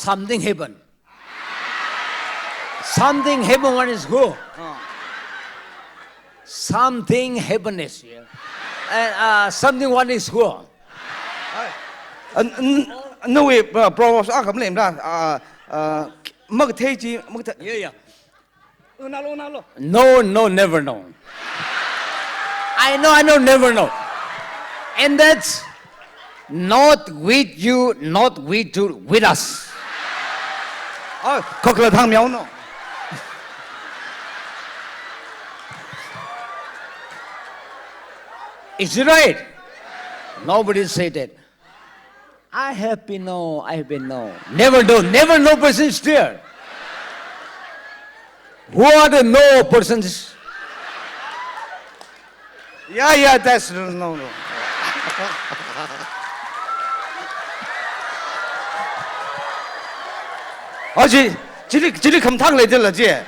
something heaven. Something heaven one is who? Something heaven is here. And something one is who? No way, Proverbs of Shimreingam. Yeah. No, never know. I know, never know. And that's not with you, not with you, with us. Is it right? Nobody said that. I have been no. Never know person is there. Who are the no persons? Yeah, that's no. 而且这里看汤来的了，姐。